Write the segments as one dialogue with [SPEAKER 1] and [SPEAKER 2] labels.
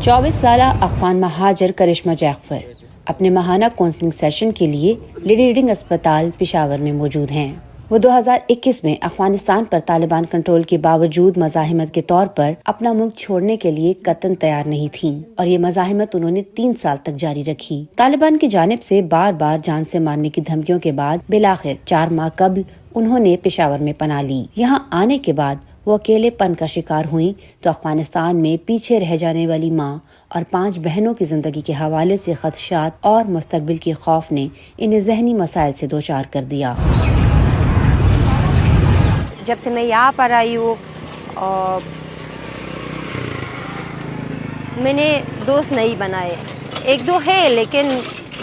[SPEAKER 1] 24 साला अफगान महाजर करिश्मा जैफर अपने माहाना counselling session के लिए लेडी रीडिंग अस्पताल पेशावर में मौजूद हैं। वो 2021 में अफगानिस्तान पर तालिबान कंट्रोल के बावजूद मज़ाहिमत के तौर पर अपना मुल्क छोड़ने के लिए कतन तैयार नहीं थीं और ये मज़ाहिमत उन्होंने 3 साल तक जारी रखी। तालिबान की जानिब से बार बार जान से मारने की धमकियों के बाद बिलाखिर 4 माह कबल उन्होंने पेशावर में पनाह ली। यहाँ आने के बाद वो अकेलेपन का शिकार हुई तो अफगानिस्तान में पीछे रह जाने वाली माँ और 5 बहनों की जिंदगी के हवाले से खदशात और मुस्तकबिल के खौफ ने इन्हें जहनी मसाइल से दो चार कर दिया।
[SPEAKER 2] जब से मैं यहाँ पर आई हूँ मैंने दोस्त नहीं बनाए, 1-2 है लेकिन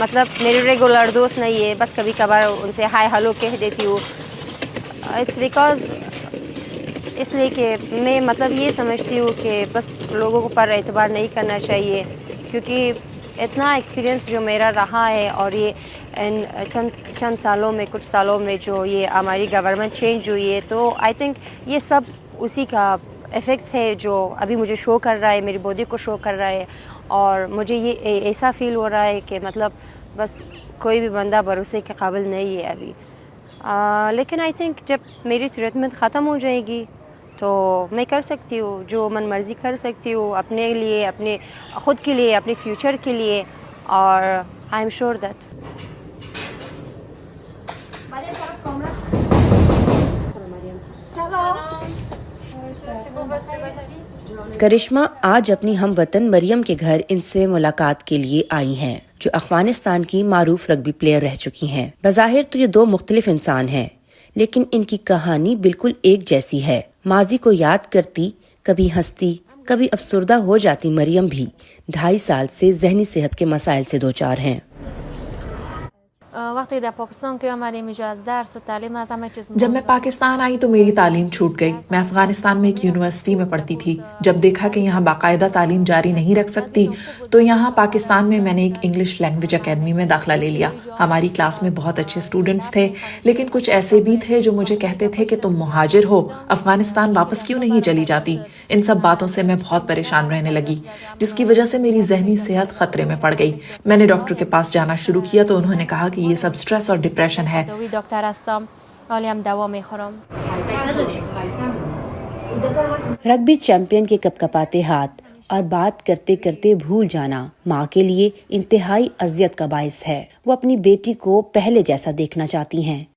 [SPEAKER 2] मतलब मेरे रेगुलर दोस्त नहीं है, बस कभी कभार उनसे हाय हेलो कह देती हूँ। इट्स बिकॉज इसलिए कि मैं मतलब ये समझती हूँ कि बस लोगों को पर एतबार नहीं करना चाहिए, क्योंकि इतना एक्सपीरियंस जो मेरा रहा है और ये चंद सालों में कुछ सालों में जो ये हमारी गवर्नमेंट चेंज हुई है, तो आई थिंक ये सब उसी का इफ़ेक्ट है जो अभी मुझे शो कर रहा है, मेरी बॉडी को शो कर रहा है। और मुझे ये ऐसा फील हो रहा है कि मतलब बस कोई भी बंदा भरोसे के काबिल नहीं है अभी। लेकिन आई थिंक जब मेरी ट्रीटमेंट ख़त्म हो जाएगी तो मैं कर सकती हूँ जो मन मर्ज़ी कर सकती हूँ अपने लिए, अपने ख़ुद के लिए, अपने फ्यूचर के लिए, और आई एम श्योर दैट।
[SPEAKER 1] करिश्मा आज अपनी हमवतन मरियम के घर इनसे मुलाकात के लिए आई हैं, जो अफगानिस्तान की मारूफ रग्बी प्लेयर रह चुकी हैं। बज़ाहिर तो ये 2 मुख्तलिफ इंसान हैं, लेकिन इनकी कहानी बिल्कुल एक जैसी है। माजी को याद करती, कभी हंसती, कभी अफसुर्दा हो जाती मरियम भी 2.5 साल से ज़हनी सेहत के मसाइल से दो चार हैं।
[SPEAKER 3] जब मैं पाकिस्तान आई तो मेरी तालीम छूट गई। मैं अफगानिस्तान में एक यूनिवर्सिटी में पढ़ती थी। जब देखा कि यहाँ बाकायदा तालीम जारी नहीं रख सकती तो यहाँ पाकिस्तान में मैंने एक इंग्लिश लैंग्वेज अकेडमी में दाखिला ले लिया। हमारी क्लास में बहुत अच्छे स्टूडेंट्स थे, लेकिन कुछ ऐसे भी थे जो मुझे कहते थे कि तुम मुहाजिर हो, अफगानिस्तान वापस क्यों नहीं चली जाती। इन सब बातों से मैं बहुत परेशान रहने लगी, जिसकी वजह से मेरी जहनी सेहत खतरे में पड़ गई। मैंने डॉक्टर के पास जाना शुरू किया तो उन्होंने कहा कि ये सब स्ट्रेस और डिप्रेशन है।
[SPEAKER 1] रग्बी चैंपियन के कपकपाते हाथ और बात करते करते भूल जाना माँ के लिए इंतहाई अजियत का बाइस है। वो अपनी बेटी को पहले जैसा देखना चाहती हैं।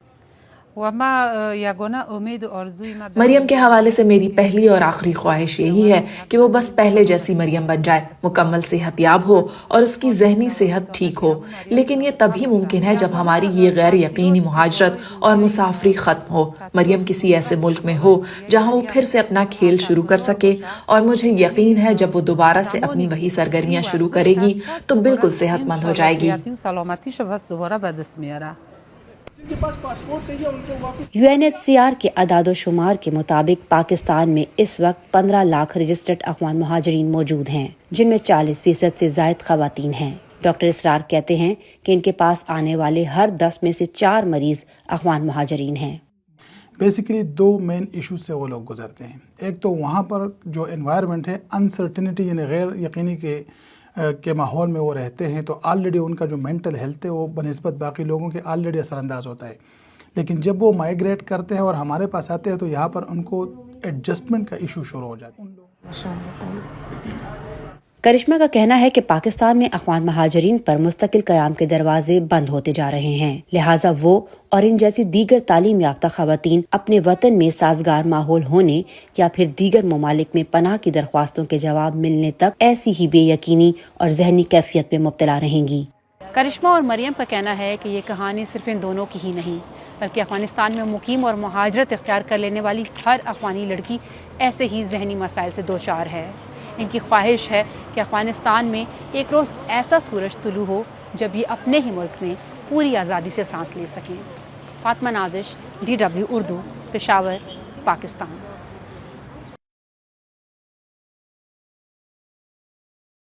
[SPEAKER 3] मरियम के हवाले से मेरी पहली और आखिरी ख्वाहिश यही है कि वो बस पहले जैसी मरियम बन जाए, मुकम्मल सेहतयाब हो और उसकी जहनी सेहत ठीक हो। लेकिन ये तभी मुमकिन है जब हमारी ये गैर यकीनी मुहाजरत और मुसाफरी खत्म हो, मरियम किसी ऐसे मुल्क में हो जहाँ वो फिर से अपना खेल शुरू कर सके। और मुझे यकीन है जब वो दोबारा से अपनी वही सरगर्मियाँ शुरू करेगी तो बिल्कुल सेहतमंद हो जाएगी।
[SPEAKER 1] UNHCR के अदादो शुमार के मुताबिक पाकिस्तान में इस वक्त 15 लाख रजिस्टर्ड अफगान मुहाजिरीन मौजूद हैं, जिनमें 40% से जायद खवातीन हैं। डॉक्टर इसरार कहते हैं कि इनके पास आने वाले हर 10 में से 4 मरीज अफगान मुहाजिरीन हैं।
[SPEAKER 4] बेसिकली 2 मेन इश्यूज से वो लोग गुजरते हैं। एक तो वहाँ पर जो एनवायरनमेंट है, अनसर्टिनिटी यानी गैर यकीनी के माहौल में वो रहते हैं, तो ऑलरेडी उनका जो मेंटल हेल्थ है वो बनिस्बत बाकी लोगों के ऑलरेडी असरअंदाज होता है। लेकिन जब वो माइग्रेट करते हैं और हमारे पास आते हैं तो यहाँ पर उनको एडजस्टमेंट का इशू शुरू हो जाता है।
[SPEAKER 1] करिश्मा का कहना है कि पाकिस्तान में अफगान महाजरीन पर मुस्तकिल क़याम के दरवाजे बंद होते जा रहे हैं, लिहाजा वो और इन जैसी दीगर तालीम याफ्ता खवातीन अपने वतन में साजगार माहौल होने या फिर दीगर ममालिक में पनाह की दरख्वास्तों के जवाब मिलने तक ऐसी ही बेयकीनी और जहनी कैफियत में मुब्तला रहेंगी।
[SPEAKER 5] करिश्मा और मरियम का कहना है कि ये कहानी सिर्फ इन दोनों की ही नहीं, बल्कि अफगानिस्तान में मुकीम और मुहाजरत इख्तियार कर लेने वाली हर अफगानी लड़की ऐसे ही जहनी मसाइल से दो चार है। इनकी ख्वाहिश है कि अफगानिस्तान में एक रोज़ ऐसा सूरज तुलू हो जब ये अपने ही मुल्क में पूरी आज़ादी से सांस ले सकें। फातिमा नाज़िश, DW उर्दू, पेशावर, पाकिस्तान।